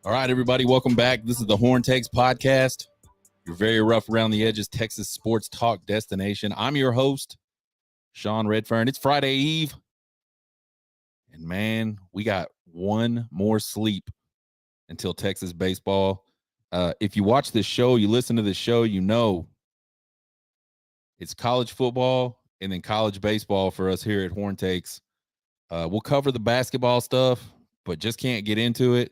All right, everybody, welcome back. This is the Horn Takes podcast, your very rough around the edges Texas sports talk destination. I'm your host, Sean Redfern. It's Friday Eve, and man, we got one more sleep until Texas baseball. If you watch this show, you listen to this show, you know it's college football and then college baseball for us here at Horn Takes. We'll cover the basketball stuff, but just can't get into it.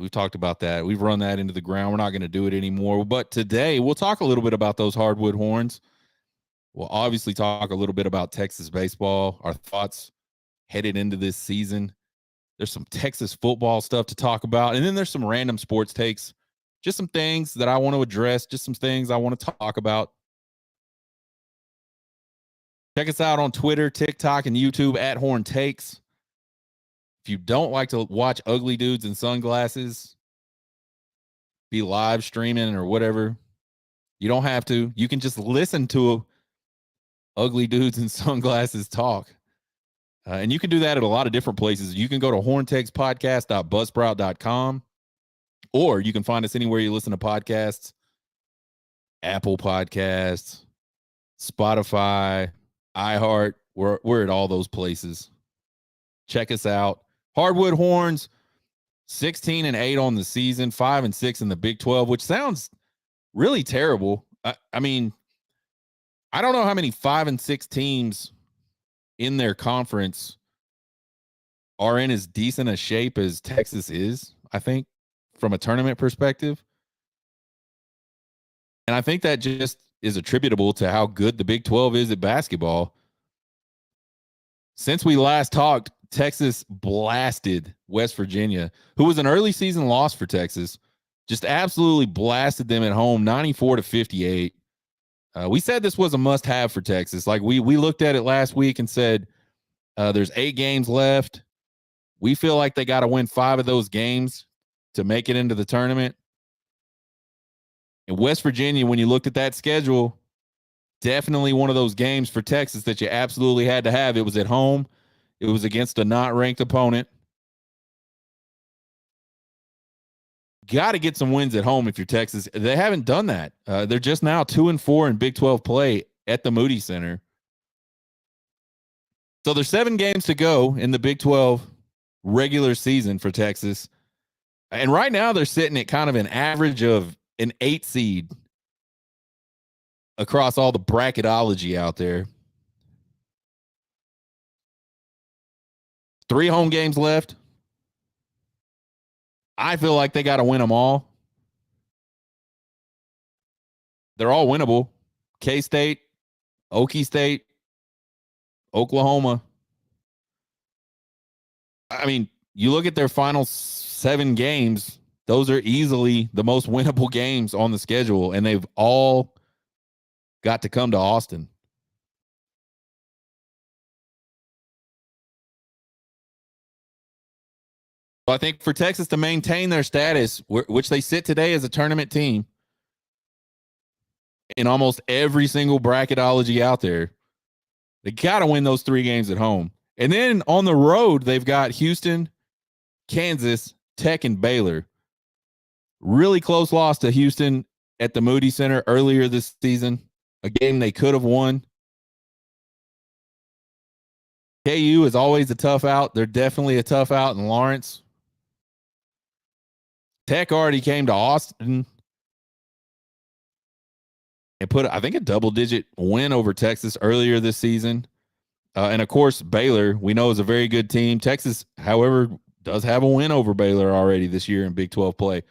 We've talked about that. We've run that into the ground. We're not going to do it anymore. But today, we'll talk a little bit about those Hardwood Horns. We'll obviously talk a little bit about Texas baseball, our thoughts headed into this season. There's some Texas football stuff to talk about. And then there's some random sports takes, just some things that I want to address, just some things I want to talk about. Check us out on Twitter, TikTok, and YouTube at Horn Takes. If you don't like to watch ugly dudes in sunglasses, be live streaming or whatever, you don't have to. You can just listen to ugly dudes in sunglasses talk. And you can do that at a lot of different places. You can go to horntakespodcast.buzzsprout.com, or you can find us anywhere you listen to podcasts, Apple Podcasts, Spotify, iHeart. We're at all those places. Check us out. Hardwood Horns, 16-8 on the season, 5-6 in the Big 12, which sounds really terrible. I mean, I don't know how many 5-6 teams in their conference are in as decent a shape as Texas is, I think, from a tournament perspective. And I think that just is attributable to how good the Big 12 is at basketball. Since we last talked, Texas blasted West Virginia, who was an early season loss for Texas, just absolutely blasted them at home, 94-58. We said this was a must-have for Texas. Like we looked at it last week and said there's 8 games left. We feel like they got to win 5 of those games to make it into the tournament. And West Virginia, when you looked at that schedule, definitely one of those games for Texas that you absolutely had to have. It was at home. It was against a not ranked opponent. Got to get some wins at home if you're Texas. They haven't done that. They're just now 2-4 in Big 12 play at the Moody Center. So there's 7 games to go in the Big 12 regular season for Texas. And right now they're sitting at kind of an average of an 8 seed across all the bracketology out there. 3 home games left. I feel like they got to win them all. They're all winnable. K-State, Okie State, Oklahoma. I mean, you look at their final 7 games, those are easily the most winnable games on the schedule, and they've all got to come to Austin. So I think for Texas to maintain their status, which they sit today as a tournament team in almost every single bracketology out there, they got to win those 3 games at home. And then on the road, they've got Houston, Kansas, Tech, and Baylor. Really close loss to Houston at the Moody Center earlier this season, a game they could have won. KU is always a tough out. They're definitely a tough out in Lawrence. Tech already came to Austin and put, I think, a double-digit win over Texas earlier this season. And, of course, Baylor, we know, is a very good team. Texas, however, does have a win over Baylor already this year in Big 12 play.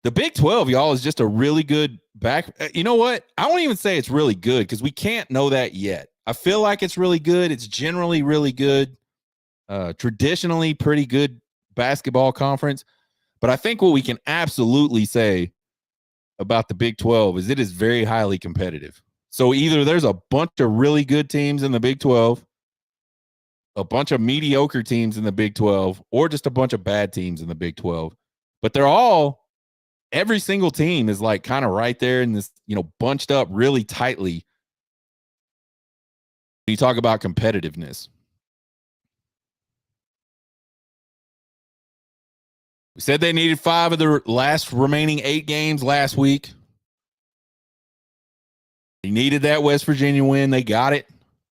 The Big 12, y'all, is just a really good back. You know what? I won't even say it's really good because we can't know that yet. I feel like it's really good. It's generally really good. Traditionally pretty good basketball conference. But I think what we can absolutely say about the Big 12 is it is very highly competitive. So either there's a bunch of really good teams in the Big 12, a bunch of mediocre teams in the Big 12, or just a bunch of bad teams in the Big 12. But they're all, every single team is like kind of right there in this, bunched up really tightly. You talk about competitiveness. We said they needed 5 of the last remaining 8 games last week. They needed that West Virginia win. They got it.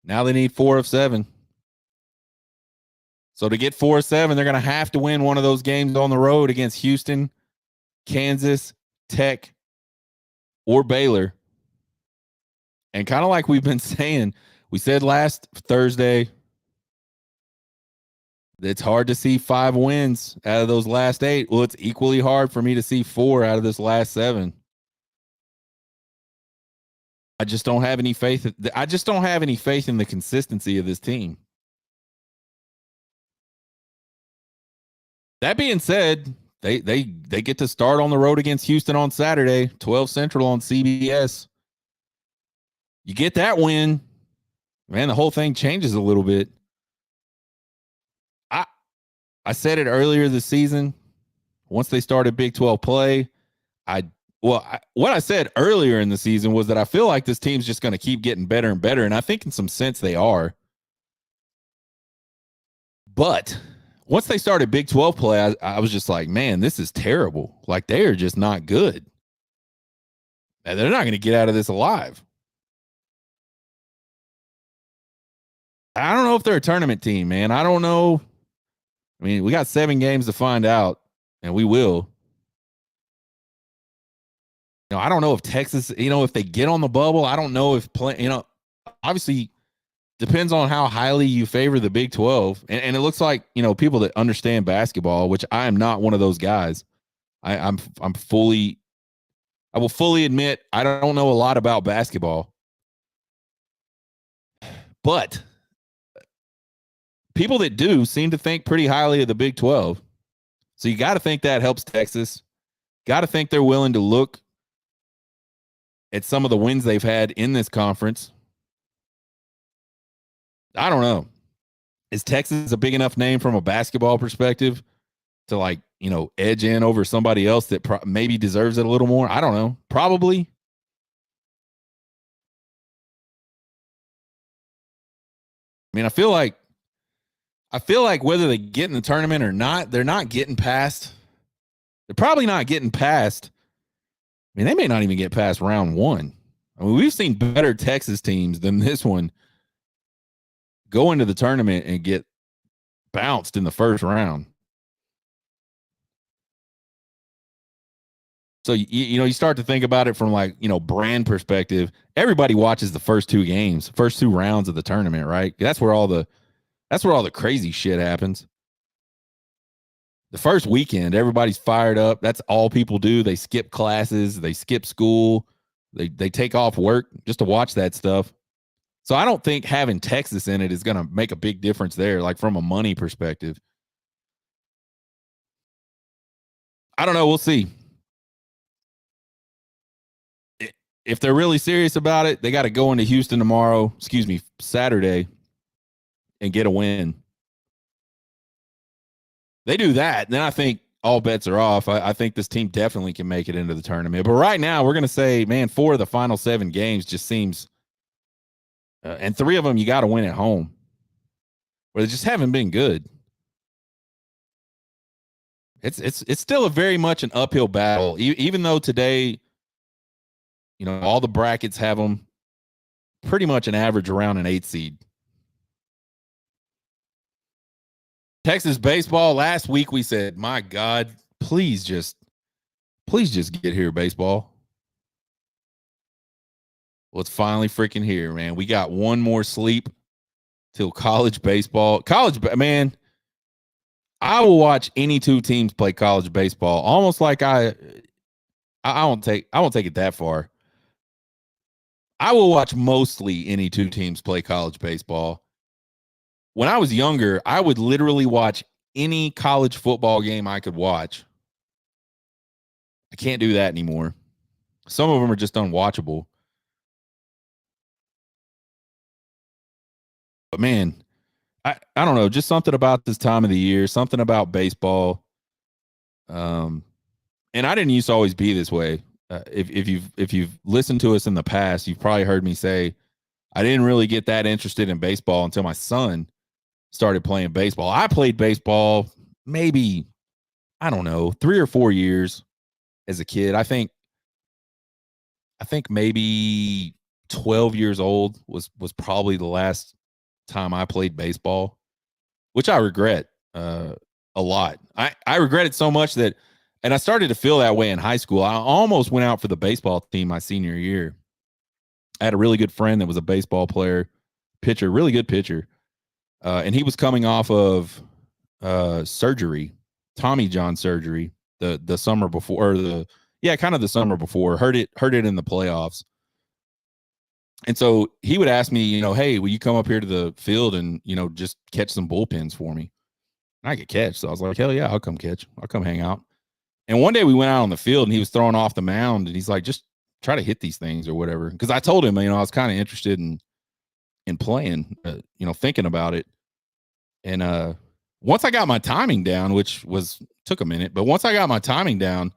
Now they need 4 of 7. So to get 4 of 7, they're going to have to win one of those games on the road against Houston, Kansas, Tech, or Baylor. And kind of like we've been saying, we said last Thursday, it's hard to see 5 wins out of those last 8. Well, it's equally hard for me to see 4 out of this last 7. I just don't have any faith. I just don't have any faith in the consistency of this team. That being said, they get to start on the road against Houston on Saturday, 12 Central on CBS. You get that win, man, the whole thing changes a little bit. I said it earlier this season. Once they started Big 12 play, what I said earlier in the season was that I feel like this team's just going to keep getting better and better, and I think in some sense they are. But once they started Big 12 play, I was just like, man, this is terrible. Like, they are just not good. And they're not going to get out of this alive. I don't know if they're a tournament team, man. I don't know. I mean, we got 7 games to find out, and we will. I don't know if Texas, if they get on the bubble, I don't know if obviously depends on how highly you favor the Big 12. And it looks like, people that understand basketball, which I am not one of those guys. I will fully admit I don't know a lot about basketball. But people that do seem to think pretty highly of the Big 12. So you got to think that helps Texas. Got to think they're willing to look at some of the wins they've had in this conference. I don't know. Is Texas a big enough name from a basketball perspective to edge in over somebody else that maybe deserves it a little more? I don't know. Probably. I mean, I feel like whether they get in the tournament or not, they're not getting past. They're probably not getting past. I mean, they may not even get past round 1. I mean, we've seen better Texas teams than this one go into the tournament and get bounced in the first round. So, you start to think about it from brand perspective. Everybody watches the first 2 games, first 2 rounds of the tournament, right? That's where all the crazy shit happens. The first weekend, everybody's fired up. That's all people do. They skip classes. They skip school. They take off work just to watch that stuff. So I don't think having Texas in it is going to make a big difference there, from a money perspective. I don't know. We'll see. If they're really serious about it, they got to go into Houston Saturday, and get a win. They do that, then I think all bets are off. I think this team definitely can make it into the tournament. But right now, we're going to say, man, 4 of the final 7 games just seems, and 3 of them you got to win at home, where they just haven't been good. It's still a very much an uphill battle, even though today, all the brackets have them pretty much an average around an 8 seed. Texas baseball, last week we said, my God, please just get here, baseball. Well, it's finally freaking here, man. We got one more sleep till college baseball. Man, I will watch any 2 teams play college baseball. Almost like I won't take it that far. I will watch mostly any 2 teams play college baseball. When I was younger, I would literally watch any college football game I could watch. I can't do that anymore. Some of them are just unwatchable. But man, I don't know, just something about this time of the year, something about baseball. And I didn't used to always be this way. If you've listened to us in the past, you've probably heard me say I didn't really get that interested in baseball until my son started playing baseball. I played baseball maybe I don't know, 3 or 4 years as a kid. I think maybe 12 years old was probably the last time I played baseball, which I regret a lot. I regret it so much that, and I started to feel that way in high school. I almost went out for the baseball team my senior year. I had a really good friend that was a baseball player, pitcher, really good pitcher, and he was coming off of surgery, Tommy John surgery, the summer before, or the yeah, kind of the summer before. Hurt it in the playoffs. And so he would ask me, hey, will you come up here to the field and, just catch some bullpens for me? And I could catch. So I was like, hell yeah, I'll come catch. I'll come hang out. And one day we went out on the field and he was throwing off the mound and he's like, just try to hit these things or whatever. Because I told him, I was kind of interested in playing, thinking about it. And once I got my timing down, which took a minute, but once I got my timing down,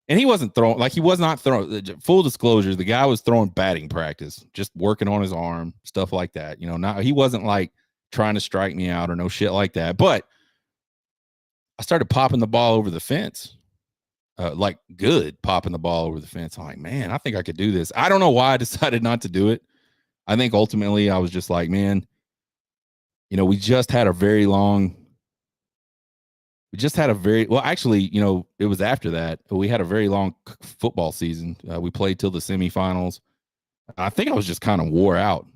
and he wasn't throwing, like he was not throwing, full disclosure, the guy was throwing batting practice, just working on his arm, stuff like that. He wasn't like trying to strike me out or no shit like that. But I started popping the ball over the fence, like good popping the ball over the fence. I'm like, man, I think I could do this. I don't know why I decided not to do it. I think ultimately I was just like, man, we just had a very long, well, actually, it was after that. We had a very long football season. We played till the semifinals. I think I was just kind of wore out.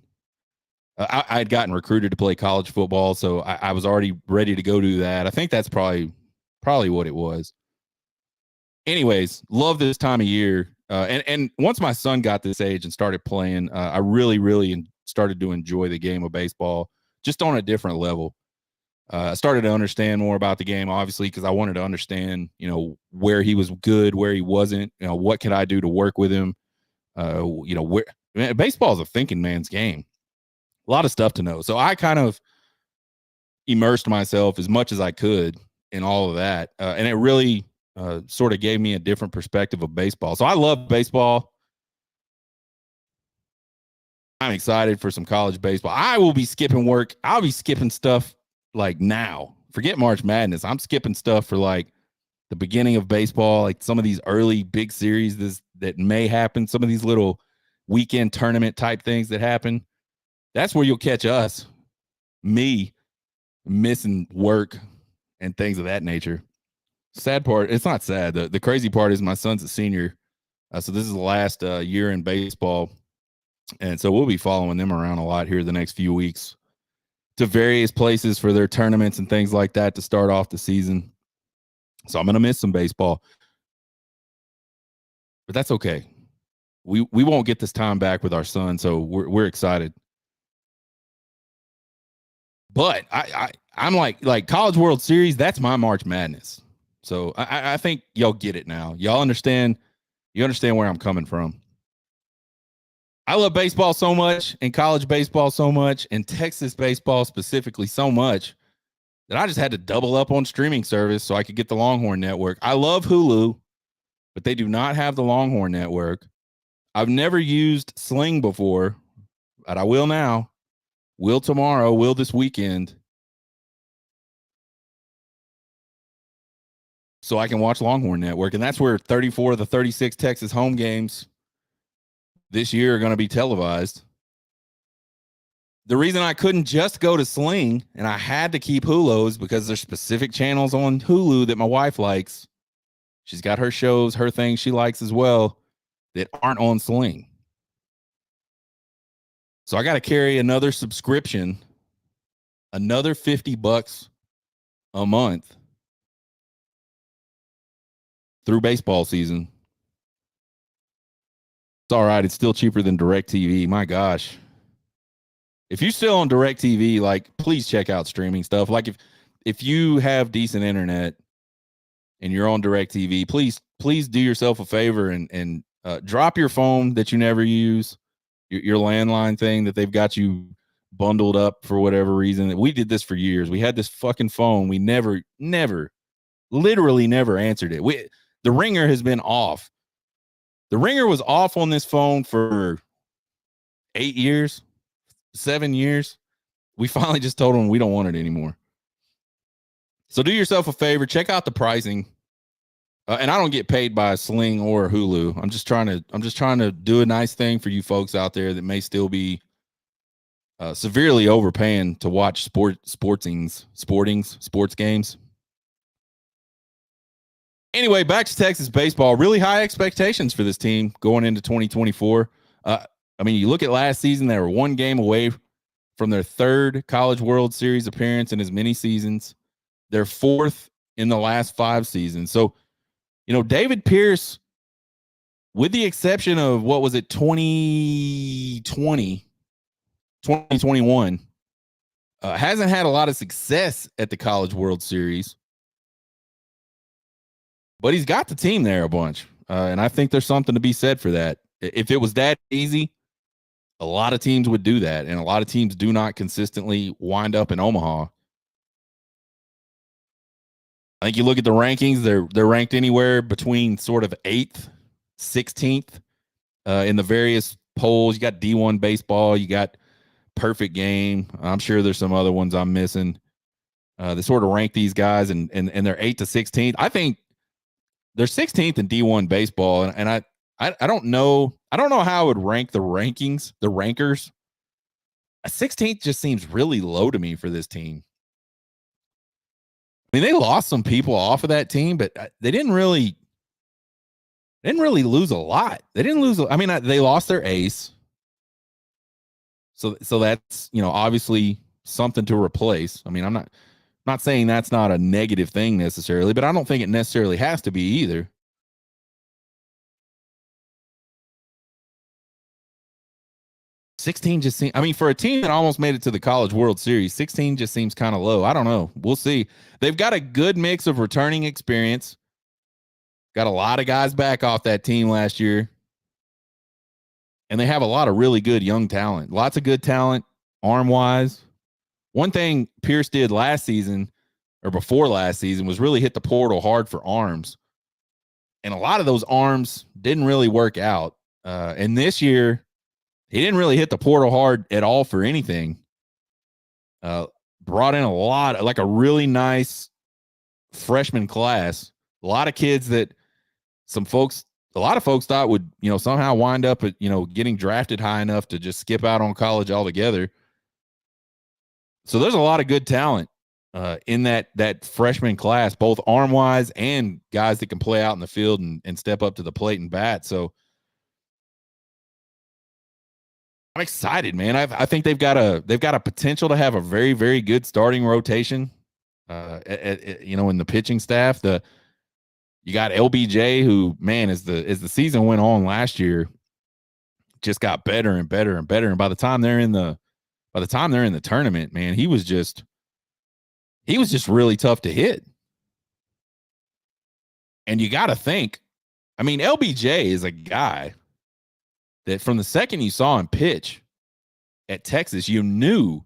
I had gotten recruited to play college football, so I was already ready to go do that. I think that's probably what it was. Anyways, love this time of year. And once my son got this age and started playing, I really, really started to enjoy the game of baseball just on a different level. I started to understand more about the game, obviously, because I wanted to understand, where he was good, where he wasn't, what could I do to work with him? Baseball is a thinking man's game. A lot of stuff to know. So I kind of immersed myself as much as I could in all of that. And it really sort of gave me a different perspective of baseball. So I love baseball. I'm excited for some college baseball. I will be skipping work. I'll be skipping stuff like now. Forget March Madness. I'm skipping stuff for like the beginning of baseball, like some of these early big series that may happen, some of these little weekend tournament type things that happen. That's where you'll catch us, me, missing work and things of that nature. Sad part, it's not sad. The crazy part is my son's a senior. So this is the last year in baseball. And so we'll be following them around a lot here the next few weeks to various places for their tournaments and things like that to start off the season. So I'm going to miss some baseball. But that's okay. We won't get this time back with our son, so we're excited. But I'm like College World Series, that's my March Madness. So I think y'all get it now. Y'all understand. You understand where I'm coming from. I love baseball so much, and college baseball so much, and Texas baseball specifically so much that I just had to double up on streaming service so I could get the Longhorn Network. I love Hulu, but they do not have the Longhorn Network. I've never used Sling before, but I will now. Will tomorrow, will this weekend. So I can watch Longhorn Network. And that's where 34 of the 36 Texas home games this year are going to be televised. The reason I couldn't just go to Sling and I had to keep Hulu is because there's specific channels on Hulu that my wife likes. She's got her shows, her things she likes as well that aren't on Sling. So I got to carry another subscription, another $50 a month through baseball season. It's all right. It's still cheaper than DirecTV. My gosh. If you're still on DirecTV, like, please check out streaming stuff. Like if you have decent internet and you're on DirecTV, please do yourself a favor and drop your phone that you never use, your landline thing that they've got you bundled up for whatever reason. We did this for years. We had this fucking phone. We never, literally never answered it. The ringer has been off. The ringer was off on this phone for 8 years, 7 years. We finally just told them we don't want it anymore. So do yourself a favor. Check out the pricing. And I don't get paid by Sling or Hulu. I'm just trying to do a nice thing for you folks out there that may still be severely overpaying to watch sports games. Anyway, back to Texas baseball. Really high expectations for this team going into 2024. I mean, you look at last season, they were one game away from their third College World Series appearance in as many seasons. They're fourth in the last 5 seasons. So, David Pierce, with the exception of what was it, 2020, 2021, hasn't had a lot of success at the College World Series. But he's got the team there a bunch. And I think there's something to be said for that. If it was that easy, a lot of teams would do that. And a lot of teams do not consistently wind up in Omaha. I think you look at the rankings, they're ranked anywhere between sort of 8th, 16th in the various polls. You got D1 baseball, you got Perfect Game. I'm sure there's some other ones I'm missing. They sort of rank these guys and they're 8th to 16th. I think they're 16th in D1 baseball, and I don't know how I would rank the rankings, the rankers. A 16th just seems really low to me for this team. I mean, they lost some people off of that team, but they didn't really lose a lot. They didn't lose. I mean, they lost their ace, so that's obviously something to replace. I mean, I'm not saying that's not a negative thing necessarily, but I don't think it necessarily has to be either. $16 just seems, I mean, for a team that almost made it to the College World Series, $16 just seems kind of low. I don't know. We'll see. They've got a good mix of returning experience. Got a lot of guys back off that team last year. And they have a lot of really good young talent. Lots of good talent, arm-wise. One thing Pierce did last season, or before last season, was really hit the portal hard for arms. And a lot of those arms didn't really work out. And this year, he didn't really hit the portal hard at all for anything. Brought in a really nice freshman class. A lot of kids that a lot of folks thought would, somehow wind up at, getting drafted high enough to just skip out on college altogether. So there's a lot of good talent in that freshman class, both arm-wise and guys that can play out in the field and step up to the plate and bat. So I'm excited, man. I think they've got a potential to have a very, very good starting rotation. In the pitching staff, you got LBJ, who, man, as the season went on last year, just got better and better and better. And by the time they're in the tournament, man, he was just really tough to hit. And you got to think, I mean, LBJ is a guy that from the second you saw him pitch at Texas, you knew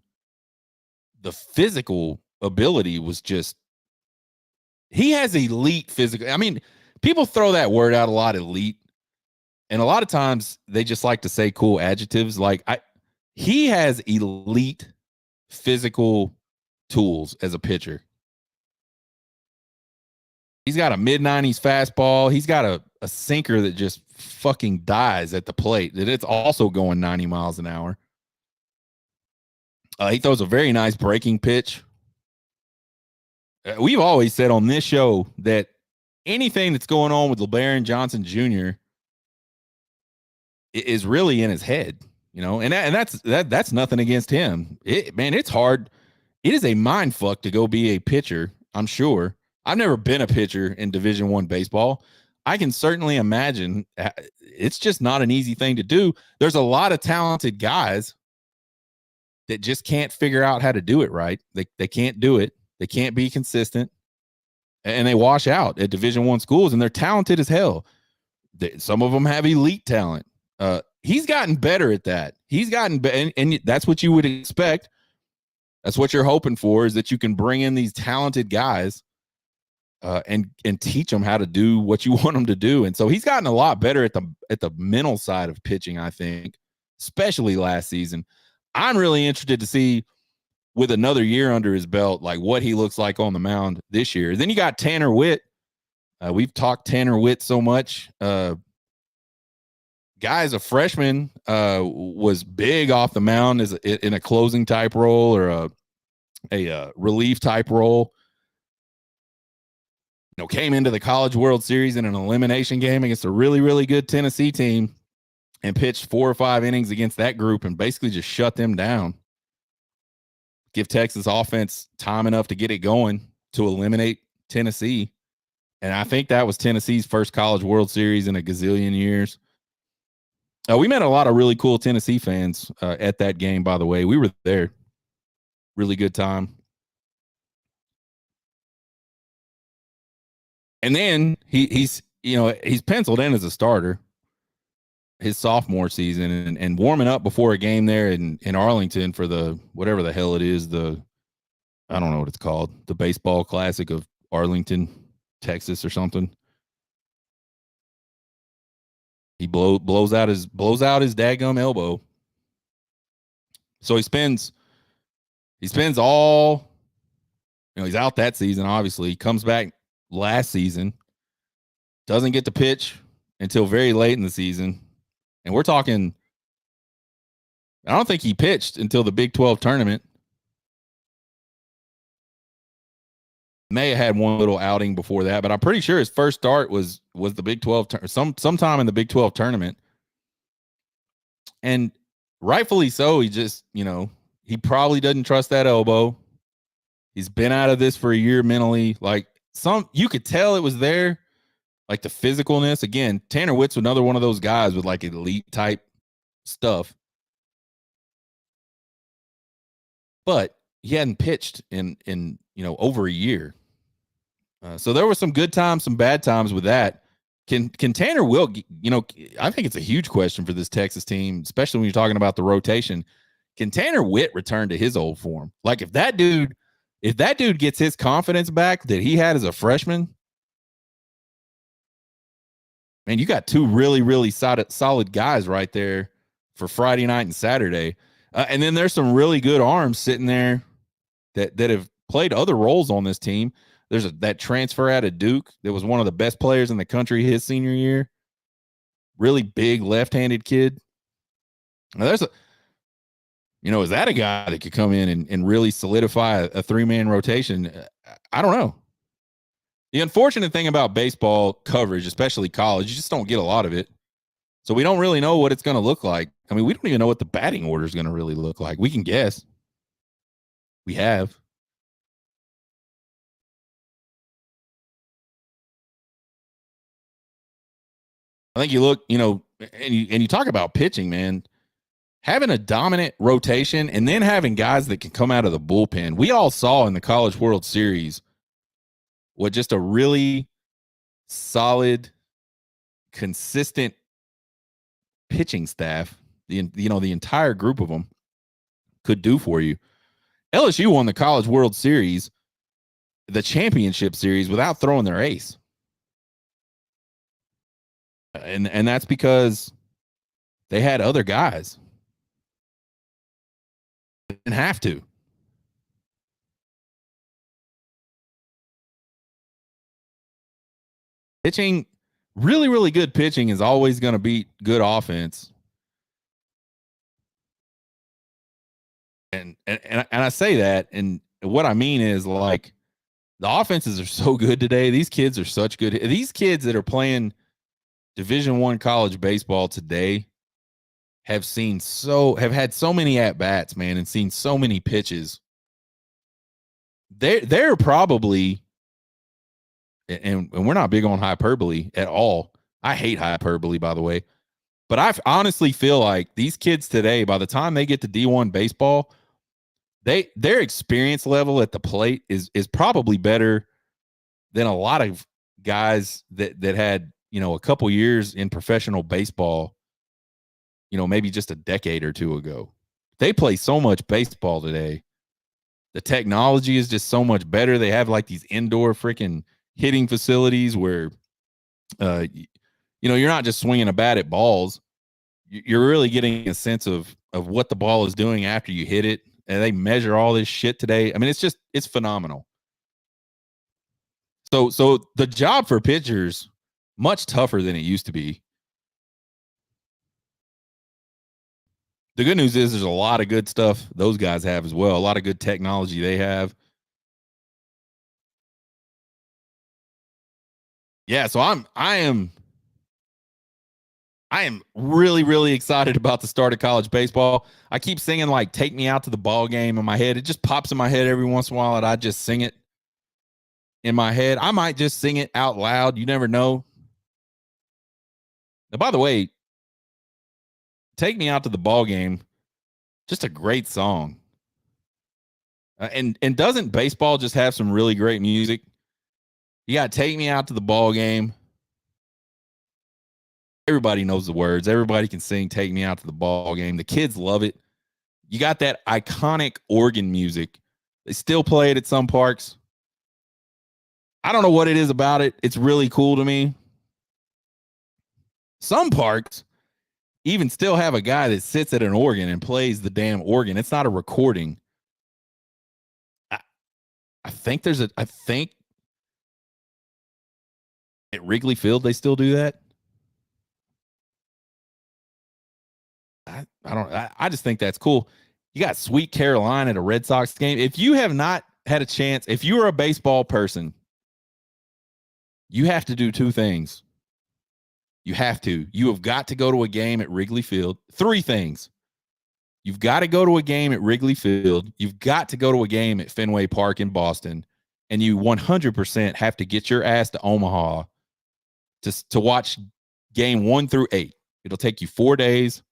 the physical ability was just, he has elite physical. I mean, people throw that word out a lot, elite. And a lot of times they just like to say cool adjectives. Like he has elite physical tools as a pitcher. He's got a mid-90s fastball. He's got a sinker that just fucking dies at the plate, that it's also going 90 miles an hour. He throws a very nice breaking pitch. We've always said on this show that anything that's going on with LeBaron Johnson Jr. is really in his head, and that's nothing against him. It's hard. It is a mind fuck to go be a pitcher, I'm sure. I've never been a pitcher in Division I baseball. I can certainly imagine it's just not an easy thing to do. There's a lot of talented guys that just can't figure out how to do it right. They can't do it. They can't be consistent, and they wash out at Division I schools, and they're talented as hell. Some of them have elite talent. He's gotten better at that. He's gotten better, and that's what you would expect. That's what you're hoping for, is that you can bring in these talented guys and teach them how to do what you want them to do. And so he's gotten a lot better at the mental side of pitching, I think, especially last season. I'm really interested to see, with another year under his belt, like what he looks like on the mound this year. Then you got Tanner Witt, We've talked Tanner Witt so much. Guy as a freshman was big off the mound as in a closing type role or a relief type role. Came into the College World Series in an elimination game against a really, really good Tennessee team and pitched 4 or 5 innings against that group and basically just shut them down. Give Texas offense time enough to get it going to eliminate Tennessee. And I think that was Tennessee's first College World Series in a gazillion years. We met a lot of really cool Tennessee fans at that game, by the way. We were there. Really good time. And then he's penciled in as a starter his sophomore season and warming up before a game there in Arlington for the whatever the hell it is, I don't know what it's called, the baseball classic of Arlington, Texas or something. He blows out his daggum elbow. So he spends all, he's out that season, obviously. He comes back last season, doesn't get to pitch until very late in the season. And we're talking, I don't think he pitched until the Big 12 tournament. May have had one little outing before that, but I'm pretty sure his first start was the Big 12 sometime in the Big 12 tournament. And rightfully so, he just, he probably doesn't trust that elbow. He's been out of this for a year mentally. Like you could tell it was there, like the physicalness. Again, Tanner Witt's another one of those guys with like elite type stuff. But he hadn't pitched in over a year. So there were some good times, some bad times with that. Can Tanner Witt, I think it's a huge question for this Texas team, especially when you're talking about the rotation. Can Tanner Witt return to his old form? Like if that dude gets his confidence back that he had as a freshman, man, you got two really, really solid guys right there for Friday night and Saturday. And then there's some really good arms sitting there that have played other roles on this team. There's that transfer out of Duke that was one of the best players in the country his senior year. Really big left-handed kid. Now there's is that a guy that could come in and really solidify a 3-man rotation? I don't know. The unfortunate thing about baseball coverage, especially college, you just don't get a lot of it. So we don't really know what it's going to look like. I mean, we don't even know what the batting order is going to really look like. We can guess. We have. I think you look, and you talk about pitching, man. Having a dominant rotation and then having guys that can come out of the bullpen. We all saw in the College World Series what just a really solid, consistent pitching staff, the entire group of them could do for you. LSU won the College World Series, the championship series, without throwing their ace. And that's because they had other guys. They didn't have to. Pitching, really, really good pitching is always going to beat good offense. And I say that, and what I mean is, like, the offenses are so good today. These kids are such good. These kids that are playing Division I college baseball today have had so many at bats, man, and seen so many pitches. They're probably, and we're not big on hyperbole at all. I hate hyperbole, by the way, but I honestly feel like these kids today, by the time they get to D1 baseball, their experience level at the plate is probably better than a lot of guys that had a couple years in professional baseball, maybe just a decade or two ago. They play so much baseball today. The technology is just so much better. They have like these indoor freaking hitting facilities where, you're not just swinging a bat at balls. You're really getting a sense of what the ball is doing after you hit it. And they measure all this shit today. I mean, it's phenomenal. So the job for pitchers much tougher than it used to be. The good news is there's a lot of good stuff those guys have as well. A lot of good technology they have. Yeah, so I am really, really excited about the start of college baseball. I keep singing like "Take Me Out to the Ball Game" in my head. It just pops in my head every once in a while, and I just sing it in my head. I might just sing it out loud. You never know. Now, by the way, "Take Me Out to the Ball Game," just a great song. And doesn't baseball just have some really great music? You got "Take Me Out to the Ball Game." Everybody knows the words. Everybody can sing "Take Me Out to the Ball Game." The kids love it. You got that iconic organ music. They still play it at some parks. I don't know what it is about it. It's really cool to me. Some parks even still have a guy that sits at an organ and plays the damn organ. It's not a recording. I, I think at Wrigley Field they still do that. I just think that's cool. You got Sweet Caroline at a Red Sox game. If you have not had a chance, if you are a baseball person, you have to do two things. You have to. You have got to go to a game at Wrigley Field. Three things. You've got to go to a game at Wrigley Field. You've got to go to a game at Fenway Park in Boston. And you 100% have to get your ass to Omaha to watch game 1 through 8. It'll take you 4 days.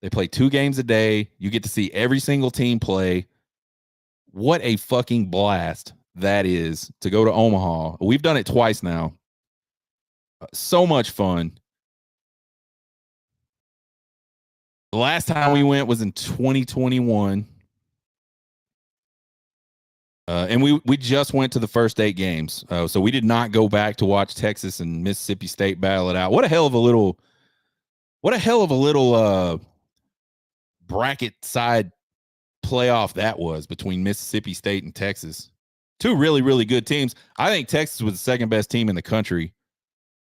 They play 2 games a day. You get to see every single team play. What a fucking blast that is to go to Omaha. We've done it twice now. So much fun. The last time we went was in 2021. And we just went to the first 8 games. So we did not go back to watch Texas and Mississippi State battle it out. What a hell of a little bracket side playoff that was between Mississippi State and Texas. 2 really, really good teams. I think Texas was the second best team in the country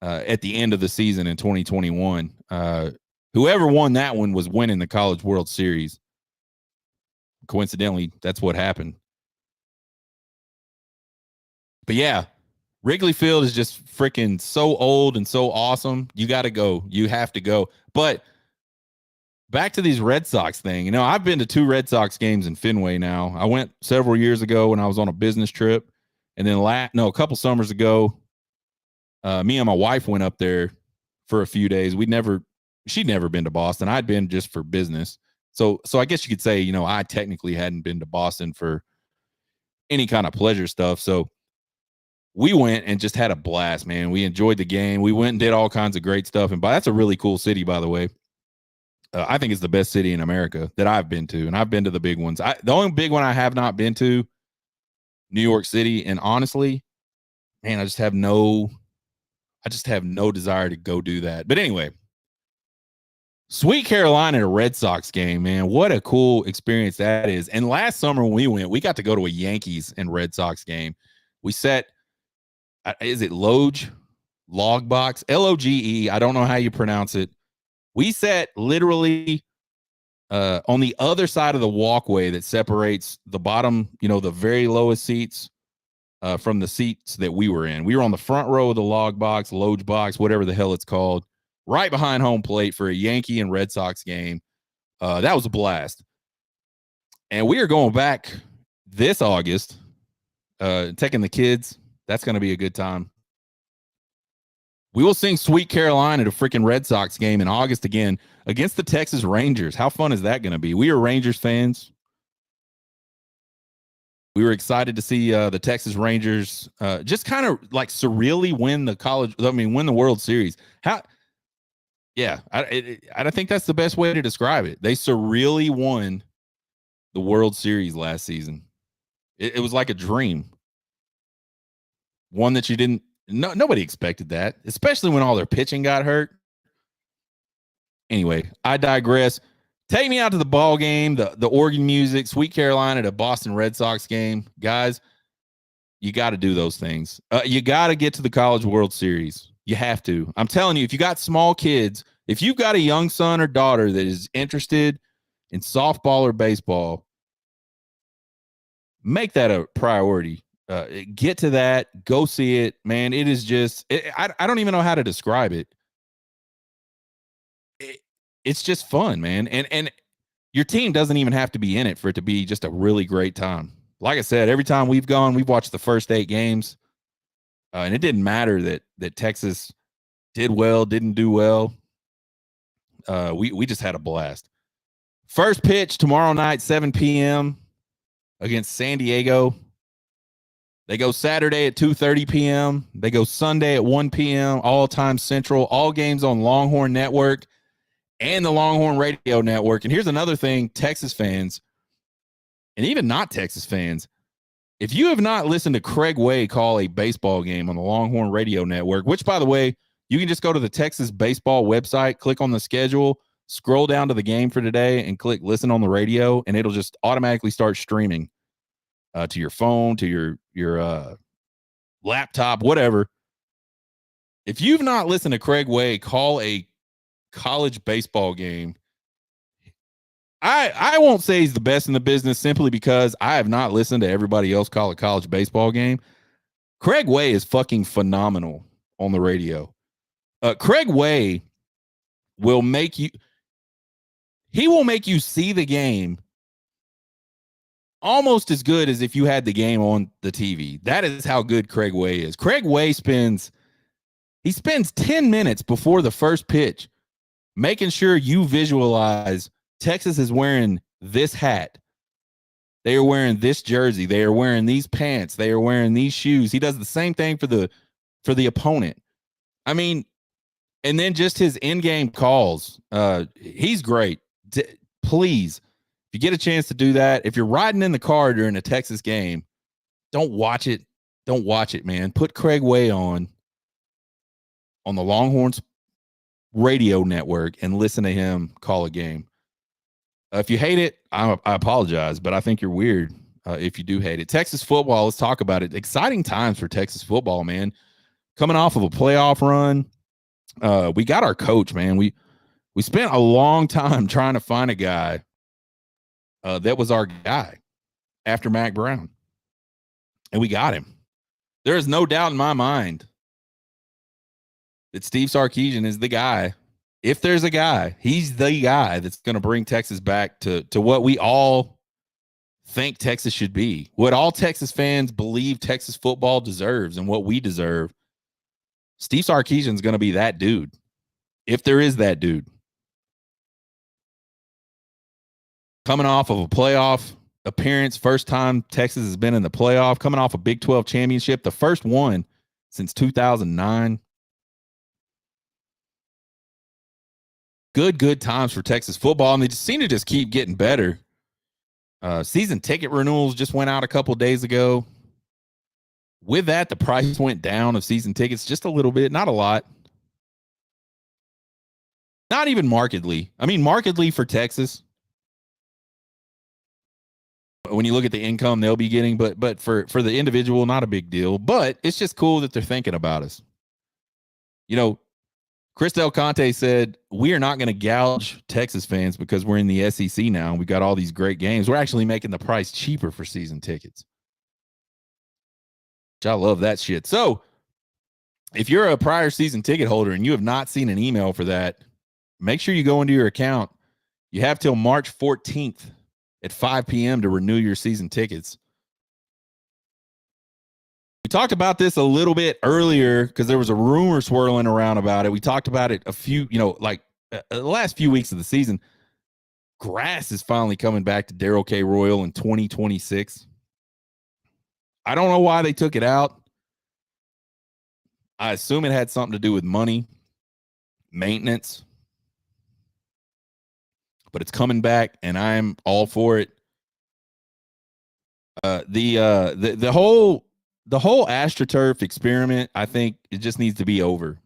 at the end of the season in 2021. Whoever won that one was winning the College World Series. Coincidentally, that's what happened. But yeah, Wrigley Field is just freaking so old and so awesome. You got to go. You have to go. But back to these Red Sox thing. You know, I've been to 2 Red Sox games in Fenway now. I went several years ago when I was on a business trip. And then a couple summers ago, me and my wife went up there for a few days. She'd never been to Boston. I'd been just for business. So I guess you could say, you know, I technically hadn't been to Boston for any kind of pleasure stuff. So we went and just had a blast, man. We enjoyed the game. We went and did all kinds of great stuff. And that's a really cool city, by the way. I think it's the best city in America that I've been to. And I've been to the big ones. The only big one I have not been to, New York City. And honestly, man, I just have no desire to go do that. But anyway, Sweet Carolina at a Red Sox game, man. What a cool experience that is. And last summer when we went, we got to go to a Yankees and Red Sox game. We sat, is it Loge? Logbox? Loge. I don't know how you pronounce it. We sat literally on the other side of the walkway that separates the bottom, you know, the very lowest seats from the seats that we were in. We were on the front row of the Logbox, Loge box, whatever the hell it's called, right behind home plate for a Yankee and Red Sox game. That was a blast. And we are going back this August, taking the kids. That's going to be a good time. We will sing Sweet Caroline at a freaking Red Sox game in August again against the Texas Rangers. How fun is that going to be? We are Rangers fans. We were excited to see the Texas Rangers just kind of like surreally win the World Series. Yeah, I think that's the best way to describe it. They surreally won the World Series last season. It was like a dream. One that you didn't. Nobody expected that, especially when all their pitching got hurt. Anyway, I digress. Take me out to the ball game, the organ music, Sweet Caroline at a Boston Red Sox game. Guys, You got to do those things. You got to get to the College World Series. You have to. I'm telling you, if you got small kids, if you've got a young son or daughter that is interested in softball or baseball, make that a priority. Get to that. Go see it, man. It is just, I don't even know how to describe it. It's just fun, man. And your team doesn't even have to be in it for it to be just a really great time. Like I said, every time we've gone, we've watched the first 8 games, and it didn't matter that Texas did well, didn't do well. We just had a blast. First pitch tomorrow night, 7 p.m. against San Diego. They go Saturday at 2:30 p.m. They go Sunday at 1 p.m. all time Central. All games on Longhorn Network and the Longhorn Radio Network. And here's another thing, Texas fans, and even not Texas fans, if you have not listened to Craig Way call a baseball game on the Longhorn Radio Network, which, by the way, you can just go to the Texas baseball website, click on the schedule, scroll down to the game for today, and click listen on the radio, and it'll just automatically start streaming to your phone, to your laptop, whatever. If you've not listened to Craig Way call a college baseball game, I won't say he's the best in the business simply because I have not listened to everybody else call a college baseball game. Craig Way is fucking phenomenal on the radio. Craig Way will make you see the game almost as good as if you had the game on the TV. That is how good Craig Way is. Craig Way spends 10 minutes before the first pitch making sure you visualize Texas is wearing this hat. They are wearing this jersey. They are wearing these pants. They are wearing these shoes. He does the same thing for the opponent. I mean, and then just his in-game calls. He's great. Please, if you get a chance to do that, if you're riding in the car during a Texas game, don't watch it. Don't watch it, man. Put Craig Way on the Longhorns Radio Network and listen to him call a game. If you hate it, I apologize, but I think you're weird if you do hate it. Texas football, let's talk about it. Exciting times for Texas football, man. Coming off of a playoff run, we got our coach, man. We spent a long time trying to find a guy that was our guy after Mac Brown, and we got him. There is no doubt in my mind that Steve Sarkisian is the guy. If there's a guy, he's the guy that's going to bring Texas back to what we all think Texas should be, what all Texas fans believe Texas football deserves and what we deserve. Steve Sarkisian is going to be that dude, if there is that dude. Coming off of a playoff appearance, first time Texas has been in the playoff, coming off a Big 12 championship, the first one since 2009. Good times for Texas football, and they just seem to just keep getting better. Season ticket renewals just went out a couple of days ago. With that, the price went down of season tickets just a little bit, not a lot. Not even markedly. I mean, markedly for Texas. When you look at the income they'll be getting, but for the individual, not a big deal. But it's just cool that they're thinking about us. You know, Chris Del Conte said, we are not going to gouge Texas fans because we're in the SEC now and we got all these great games. We're actually making the price cheaper for season tickets. Which I love that shit. So if you're a prior season ticket holder and you have not seen an email for that, make sure you go into your account. You have till March 14th at 5 p.m. to renew your season tickets. We talked about this a little bit earlier because there was a rumor swirling around about it. We talked about it a few, the last few weeks of the season. Grass is finally coming back to Darrell K. Royal in 2026. I don't know why they took it out. I assume it had something to do with money, maintenance, but it's coming back and I'm all for it. The whole AstroTurf experiment, I think it just needs to be over.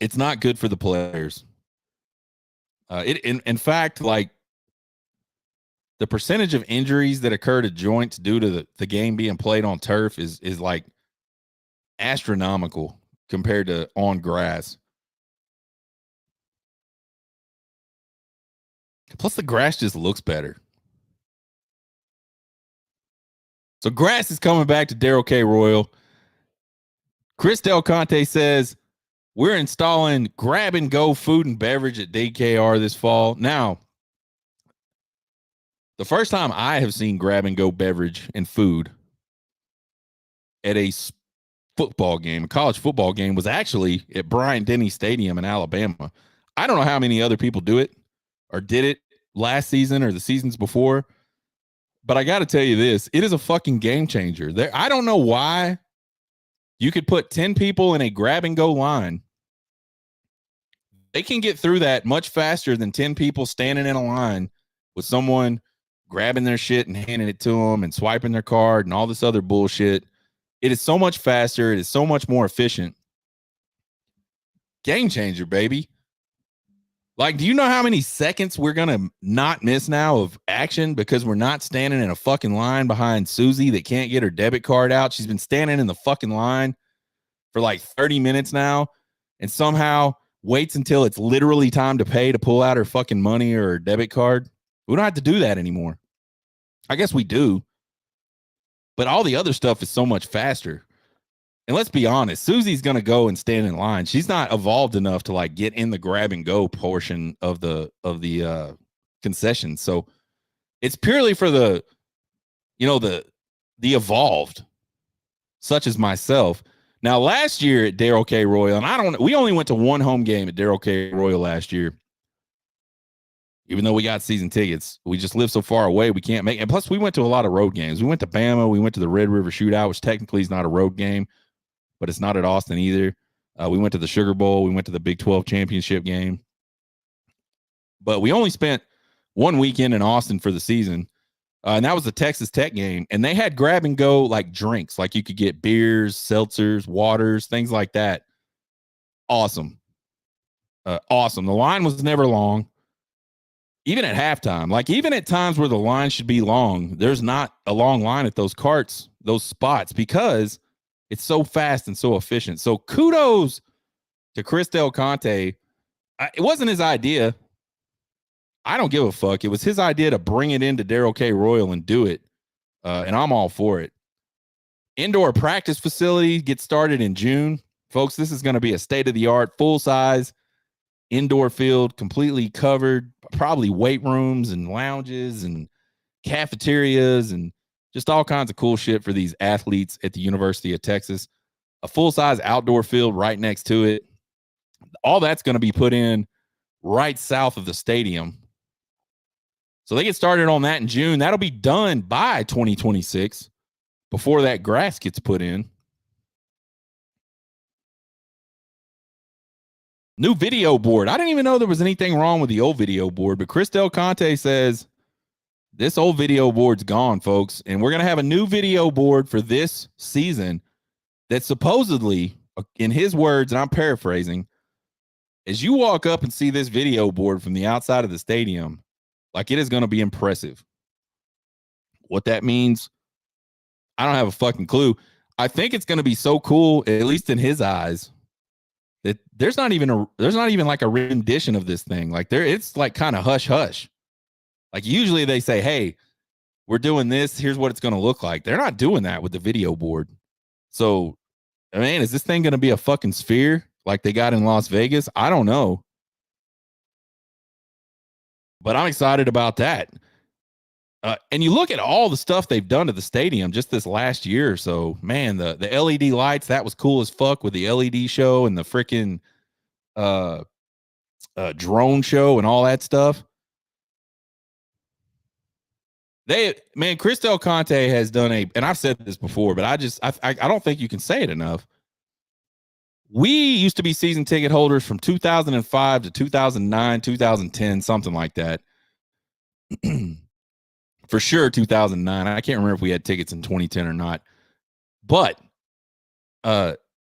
It's not good for the players. In fact, like the percentage of injuries that occur to joints due to the game being played on turf is like astronomical compared to on grass. Plus, the grass just looks better. So, grass is coming back to Darrell K. Royal. Chris Del Conte says, we're installing grab and go food and beverage at DKR this fall. Now, the first time I have seen grab and go beverage and food at a football game, a college football game, was actually at Bryant-Denny Stadium in Alabama. I don't know how many other people do it or did it last season or the seasons before, but I got to tell you this, it is a fucking game changer. I don't know why you could put 10 people in a grab and go line. They can get through that much faster than 10 people standing in a line with someone grabbing their shit and handing it to them and swiping their card and all this other bullshit. It is so much faster. It is so much more efficient. Game changer, baby. Like, do you know how many seconds we're going to not miss now of action because we're not standing in a fucking line behind Susie that can't get her debit card out? She's been standing in the fucking line for like 30 minutes now and somehow waits until it's literally time to pay to pull out her fucking money or her debit card. We don't have to do that anymore. I guess we do. But all the other stuff is so much faster. And let's be honest, Susie's going to go and stand in line. She's not evolved enough to like get in the grab and go portion of the concession. So it's purely for the evolved, such as myself. Now, last year at Darrell K. Royal, and we only went to one home game at Darrell K. Royal last year. Even though we got season tickets, we just live so far away, we can't make it. And plus, we went to a lot of road games. We went to Bama. We went to the Red River Shootout, which technically is not a road game, but it's not at Austin either. We went to the Sugar Bowl. We went to the Big 12 championship game. But we only spent one weekend in Austin for the season, and that was the Texas Tech game. And they had grab and go like drinks, like you could get beers, seltzers, waters, things like that. Awesome. Awesome. The line was never long. Even at halftime, like even at times where the line should be long, there's not a long line at those carts, those spots, because it's so fast and so efficient. So kudos to Chris Del Conte. It wasn't his idea. I don't give a fuck. It was his idea to bring it into Darrell K. Royal and do it. And I'm all for it. Indoor practice facility gets started in June. Folks, this is going to be a state-of-the-art, full-size indoor field, completely covered, probably weight rooms and lounges and cafeterias and just all kinds of cool shit for these athletes at the University of Texas. A full-size outdoor field right next to it. All that's going to be put in right south of the stadium. So they get started on that in June. That'll be done by 2026 before that grass gets put in. New video board. I didn't even know there was anything wrong with the old video board, but Chris Del Conte says this old video board's gone, folks, and we're going to have a new video board for this season that supposedly, in his words, and I'm paraphrasing, as you walk up and see this video board from the outside of the stadium, like it is going to be impressive. What that means, I don't have a fucking clue. I think it's going to be so cool, at least in his eyes, that there's not even like a rendition of this thing. Like it's like kind of hush hush. Like usually they say, hey, we're doing this. Here's what it's going to look like. They're not doing that with the video board. So, I mean, is this thing going to be a fucking sphere like they got in Las Vegas? I don't know. But I'm excited about that. And you look at all the stuff they've done to the stadium just this last year or so. Man, the LED lights, that was cool as fuck with the LED show and the freaking drone show and all that stuff. Chris Del Conte has done and I've said this before, but I don't think you can say it enough. We used to be season ticket holders from 2005 to 2009, 2010, something like that. For sure, 2009. I can't remember if we had tickets in 2010 or not. But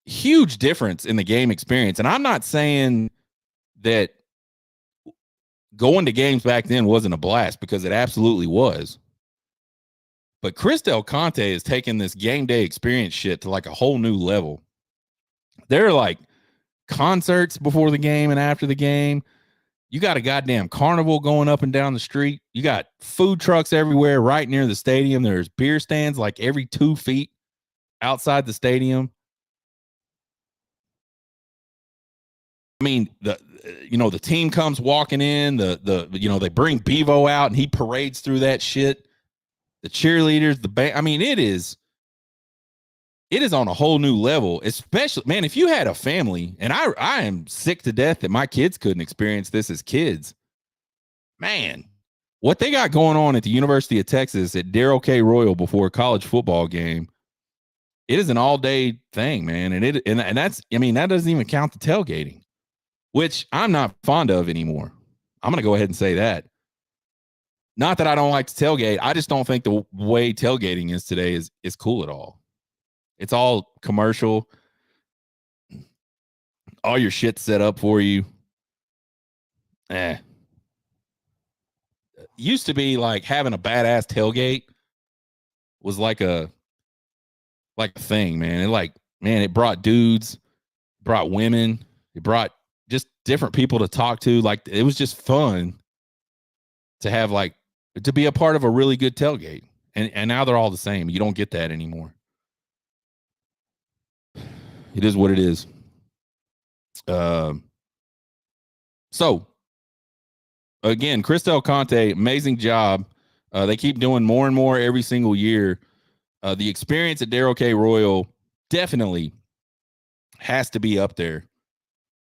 huge difference in the game experience. And I'm not saying that going to games back then wasn't a blast because it absolutely was. But Chris Del Conte has taken this game day experience shit to like a whole new level. There are like concerts before the game and after the game. You got a goddamn carnival going up and down the street. You got food trucks everywhere right near the stadium. There's beer stands like every 2 feet outside the stadium. I mean, the team comes walking in, they bring Bevo out and he parades through that shit. The cheerleaders, the band. I mean, it is on a whole new level, especially, man, if you had a family, and I am sick to death that my kids couldn't experience this as kids. Man, what they got going on at the University of Texas at Darrell K. Royal before a college football game, it is an all-day thing, man. And that's, I mean, that doesn't even count the tailgating, which I'm not fond of anymore. I'm going to go ahead and say that. Not that I don't like to tailgate. I just don't think the way tailgating is today is cool at all. It's all commercial. All your shit set up for you. Used to be like having a badass tailgate was like a thing, man. It brought dudes, brought women, it brought just different people to talk to. Like, it was just fun to have, like, to be a part of a really good tailgate. And now they're all the same. You don't get that anymore. It is what it is. So again, Chris Del Conte, amazing job. They keep doing more and more every single year. The experience at Darrell K. Royal definitely has to be up there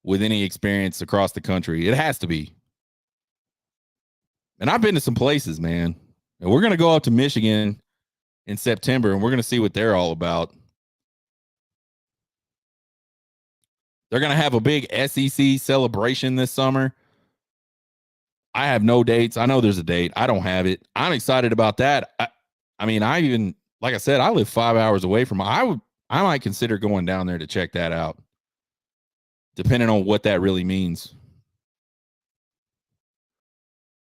with any experience across the country. It has to be. And I've been to some places, man. And we're going to go up to Michigan in September, and we're going to see what they're all about. They're going to have a big SEC celebration this summer. I have no dates. I know there's a date. I don't have it. I'm excited about that. I mean, like I said, I live 5 hours away from. I might consider going down there to check that out, depending on what that really means.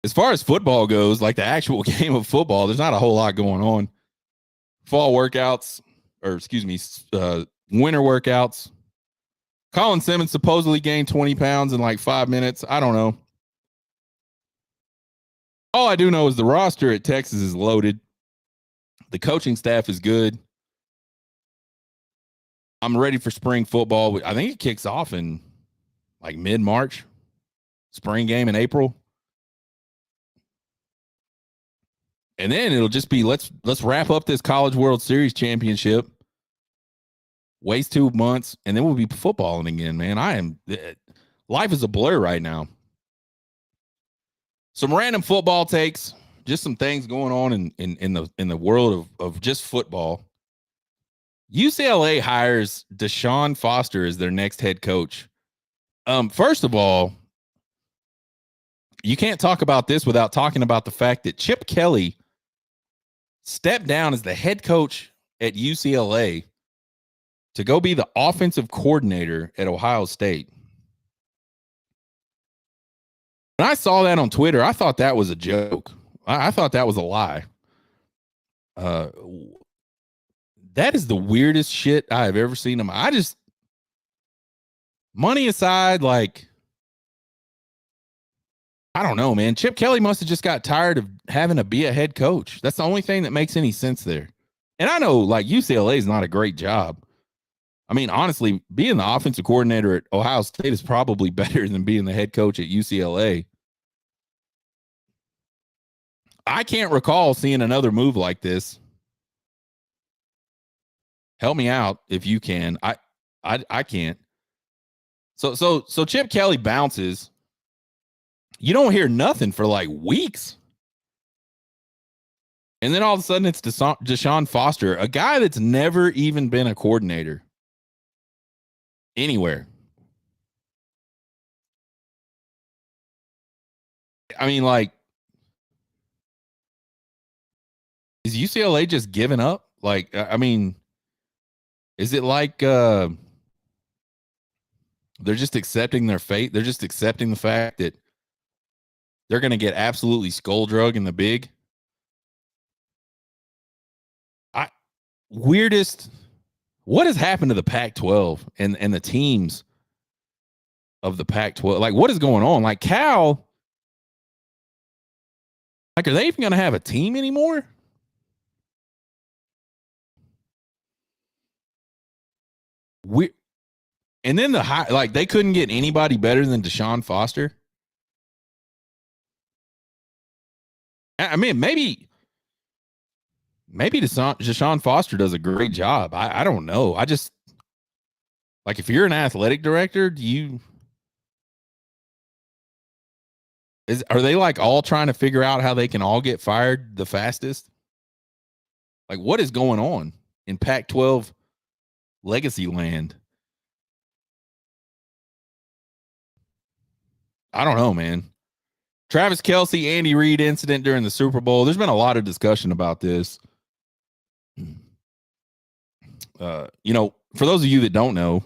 As far as football goes, like the actual game of football, there's not a whole lot going on. Fall workouts, winter workouts. Colin Simmons supposedly gained 20 pounds in like 5 minutes. I don't know. All I do know is the roster at Texas is loaded. The coaching staff is good. I'm ready for spring football. I think it kicks off in like mid-March. Spring game in April. And then it'll just be let's wrap up this College World Series championship. Waste 2 months, and then we'll be footballing again, man. Life is a blur right now. Some random football takes, just some things going on in the world of just football. UCLA hires Deshaun Foster as their next head coach. First of all, you can't talk about this without talking about the fact that Chip Kelly stepped down as the head coach at UCLA to go be the offensive coordinator at Ohio State. When I saw that on Twitter, I thought that was a joke. I thought that was a lie. That is the weirdest shit I have ever seen him. Money aside, like, I don't know, man. Chip Kelly must have just got tired of having to be a head coach. That's the only thing that makes any sense there. And I know, like, UCLA is not a great job. I mean, honestly, being the offensive coordinator at Ohio State is probably better than being the head coach at UCLA. I can't recall seeing another move like this. Help me out if you can. I can't. So Chip Kelly bounces. You don't hear nothing for like weeks. And then all of a sudden it's Deshaun Foster, a guy that's never even been a coordinator anywhere. I mean, like, is UCLA just giving up? Like, I mean, is it like they're just accepting their fate? They're just accepting the fact that they're going to get absolutely skull drug in the big. Weirdest. What has happened to the Pac-12 and the teams of the Pac-12? Like, what is going on? Like, Cal, like, are they even going to have a team anymore? And then they couldn't get anybody better than Deshaun Foster. I mean, maybe Deshaun Foster does a great job. I don't know. I just, like, if you're an athletic director, are they like all trying to figure out how they can all get fired the fastest? Like, what is going on in Pac-12 legacy land? I don't know, man. Travis Kelce, Andy Reid incident during the Super Bowl. There's been a lot of discussion about this. For those of you that don't know,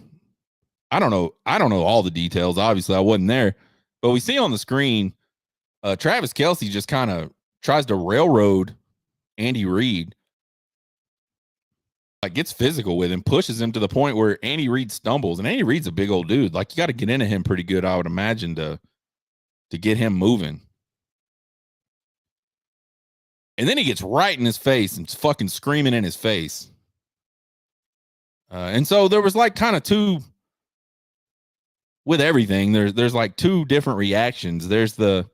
I don't know all the details. Obviously, I wasn't there, but we see on the screen, Travis Kelce just kind of tries to railroad Andy Reid, like gets physical with him, pushes him to the point where Andy Reid stumbles, and Andy Reid's a big old dude. Like, you got to get into him pretty good, I would imagine, to get him moving. And then he gets right in his face and fucking screaming in his face. And so there was like kind of two with everything. There's like two different reactions. There's the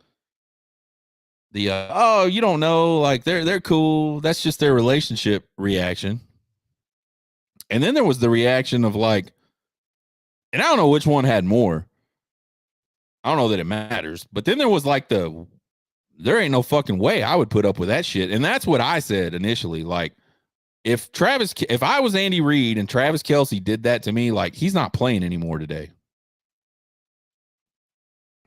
oh, you don't know, like they're cool, that's just their relationship reaction. And then there was the reaction of like, and I don't know which one had more. I don't know that it matters. But then there was like there ain't no fucking way I would put up with that shit. And that's what I said initially. Like, if I was Andy Reid and Travis Kelce did that to me, like, he's not playing anymore today.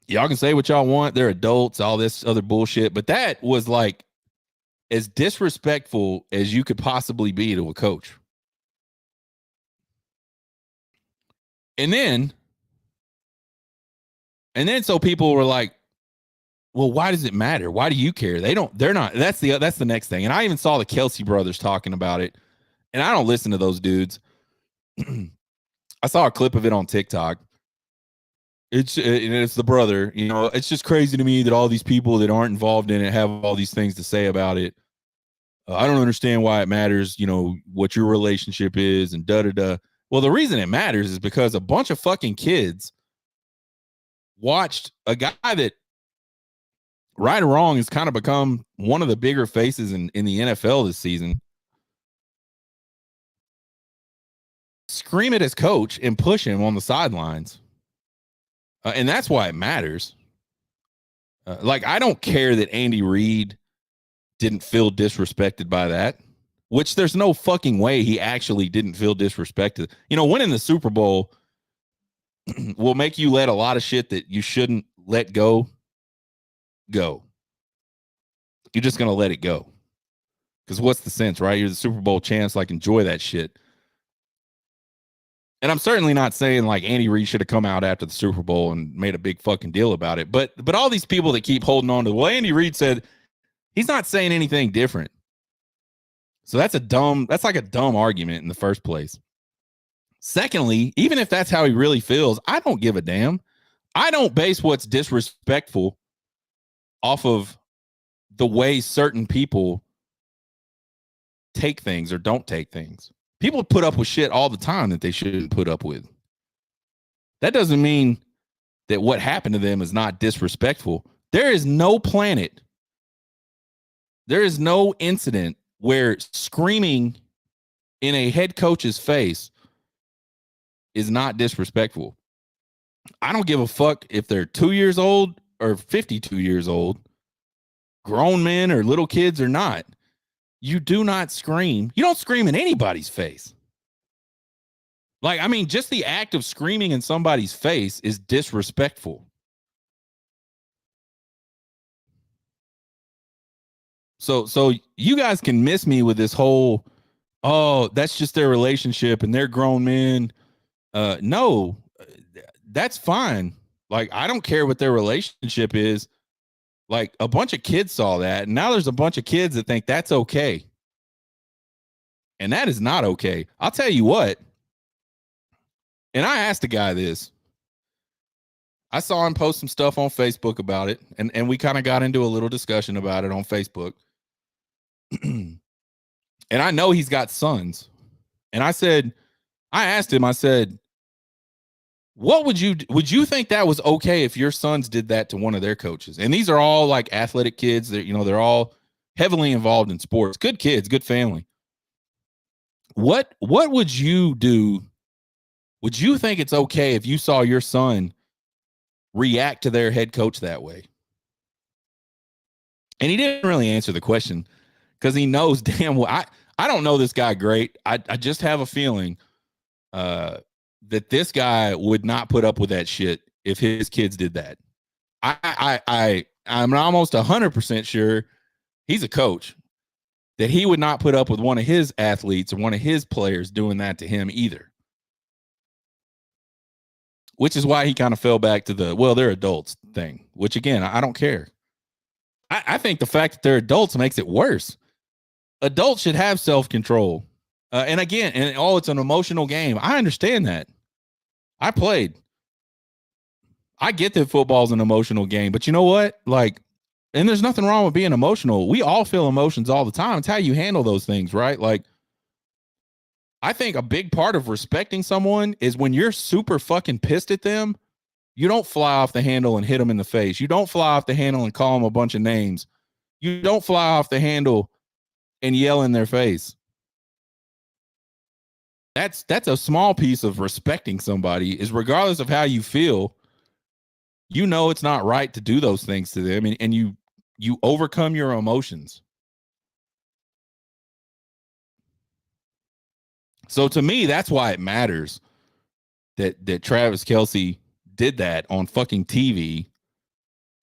Y'all can say what y'all want. They're adults, all this other bullshit. But that was like as disrespectful as you could possibly be to a coach. And then so people were like, well, why does it matter? Why do you care? They're not. That's the next thing. And I even saw the Kelce brothers talking about it. And I don't listen to those dudes. I saw a clip of it on TikTok. It's the brother. It's just crazy to me that all these people that aren't involved in it have all these things to say about it. I don't understand why it matters, what your relationship is and da-da-da. Well, the reason it matters is because a bunch of fucking kids watched a guy that, right or wrong, has kind of become one of the bigger faces in the NFL this season, scream at his coach and push him on the sidelines. And that's why it matters. Like, I don't care that Andy Reid didn't feel disrespected by that, which there's no fucking way he actually didn't feel disrespected. Winning the Super Bowl will make you let a lot of shit that you shouldn't let go. You're just going to let it go. Because what's the sense, right? You're the Super Bowl champs. Like, enjoy that shit. And I'm certainly not saying like Andy Reid should have come out after the Super Bowl and made a big fucking deal about it. But all these people that keep holding on to, well, Andy Reid said, he's not saying anything different. So that's like a dumb argument in the first place. Secondly, even if that's how he really feels, I don't give a damn. I don't base what's disrespectful off of the way certain people take things or don't take things. People put up with shit all the time that they shouldn't put up with. That doesn't mean that what happened to them is not disrespectful. There is no planet, there is no incident where screaming in a head coach's face is not disrespectful. I don't give a fuck if they're 2 years old or 52 years old, grown men or little kids or not. You do not scream. You don't scream in anybody's face. Like, I mean, just the act of screaming in somebody's face is disrespectful. So you guys can miss me with this whole, oh, that's just their relationship and they're grown men. No, that's fine. Like, I don't care what their relationship is. Like a bunch of kids saw that, and now there's a bunch of kids that think that's okay. And that is not okay. I'll tell you what. And I asked the guy this. I saw him post some stuff on Facebook about it, and we kind of got into a little discussion about it on Facebook. And I know he's got sons. And I asked him, I said, what would you think that was okay if your sons did that to one of their coaches? And these are all like athletic kids that, they're all heavily involved in sports. Good kids, good family. What would you do? Would you think it's okay if you saw your son react to their head coach that way? And he didn't really answer the question because he knows damn well. I don't know this guy great. I just have a feeling that this guy would not put up with that shit if his kids did that. I'm almost 100% sure he's a coach that he would not put up with one of his athletes or one of his players doing that to him either. Which is why he kind of fell back to they're adults thing, which again, I don't care. I think the fact that they're adults makes it worse. Adults should have self-control. And again, it's an emotional game. I understand that. I played. I get that football's an emotional game, but you know what? Like, and there's nothing wrong with being emotional. We all feel emotions all the time. It's how you handle those things, right? Like, I think a big part of respecting someone is when you're super fucking pissed at them, you don't fly off the handle and hit them in the face. You don't fly off the handle and call them a bunch of names. You don't fly off the handle and yell in their face. That's a small piece of respecting somebody, is regardless of how you feel, it's not right to do those things to them, and you overcome your emotions. So to me, that's why it matters that Travis Kelce did that on fucking TV.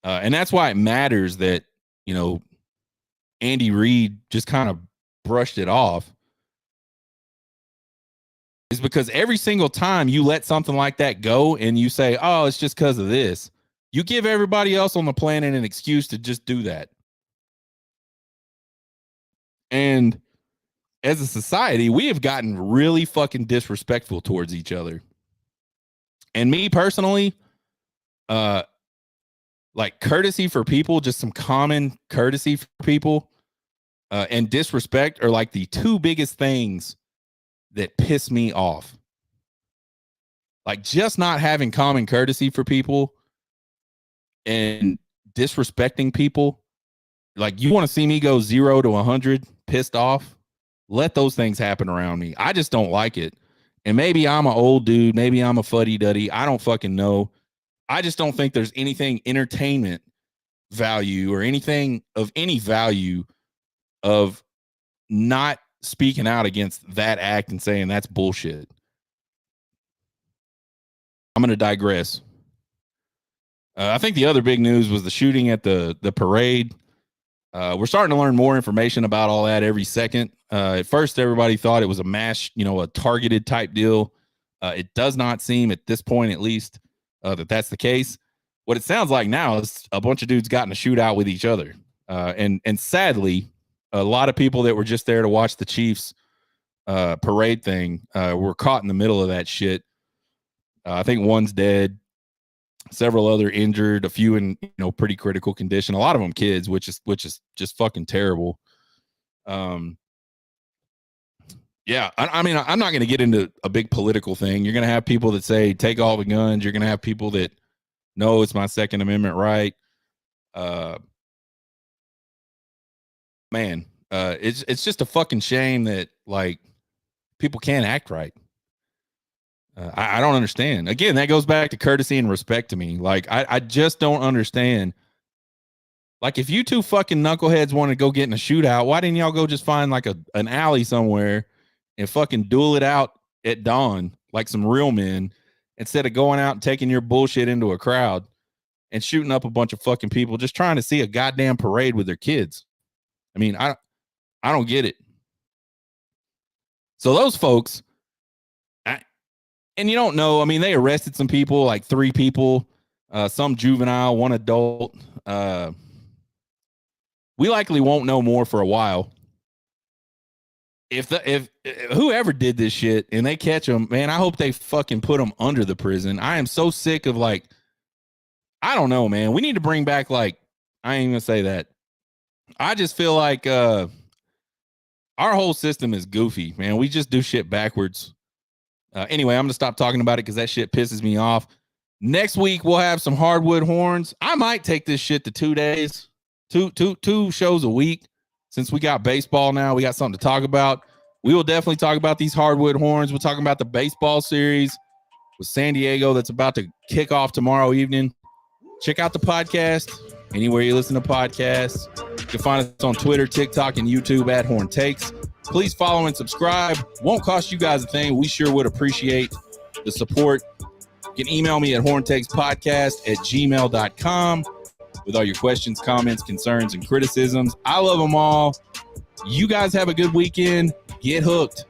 And that's why it matters that, Andy Reid just kind of brushed it off. Is because every single time you let something like that go and you say, oh, it's just because of this, you give everybody else on the planet an excuse to just do that. And as a society, we have gotten really fucking disrespectful towards each other. And me personally, like courtesy for people, just some common courtesy for people, and disrespect are like the two biggest things that piss me off. Like just not having common courtesy for people and disrespecting people. Like, you want to see me go 0 to 100 pissed off? Let those things happen around me. I just don't like it. And maybe I'm an old dude. Maybe I'm a fuddy-duddy. I don't fucking know. I just don't think there's anything entertainment value or anything of any value of not speaking out against that act and saying that's bullshit. I'm going to digress. I think the other big news was the shooting at the parade. We're starting to learn more information about all that every second. At first, everybody thought it was a mass, a targeted type deal. It does not seem, at this point at least, that that's the case. What it sounds like now is a bunch of dudes got in a shootout with each other. And sadly, a lot of people that were just there to watch the Chiefs parade thing were caught in the middle of that shit. I think one's dead, several other injured, a few in pretty critical condition. A lot of them kids, which is just fucking terrible. Yeah, I mean, I'm not going to get into a big political thing. You're going to have people that say take all the guns. You're going to have people that no, it's my Second Amendment right. Man, it's just a fucking shame that like people can't act right. I don't understand. Again, that goes back to courtesy and respect to me. Like, I just don't understand. Like, if you two fucking knuckleheads want to go get in a shootout, why didn't y'all go just find like an alley somewhere and fucking duel it out at dawn like some real men, instead of going out and taking your bullshit into a crowd and shooting up a bunch of fucking people just trying to see a goddamn parade with their kids? I mean, I don't get it. So those folks, and you don't know, I mean, they arrested some people, like 3 people, some juvenile, 1 adult. we likely won't know more for a while. If whoever did this shit and they catch them, man, I hope they fucking put them under the prison. I am so sick of I don't know, man. We need to bring back I ain't gonna say that. I just feel like our whole system is goofy, man. We just do shit backwards. Anyway, I'm gonna stop talking about it because that shit pisses me off. Next week we'll have some Hardwood Horns. I might take this shit to 2 days, two shows a week. Since we got baseball now, we got something to talk about. We will definitely talk about these Hardwood Horns. We're talking about the baseball series with San Diego that's about to kick off tomorrow evening. Check out the podcast anywhere you listen to podcasts. You can find us on Twitter, TikTok, and YouTube at Horn Takes. Please follow and subscribe. Won't cost you guys a thing. We sure would appreciate the support. You can email me at horntakespodcast@gmail.com with all your questions, comments, concerns, and criticisms. I love them all. You guys have a good weekend. Get hooked.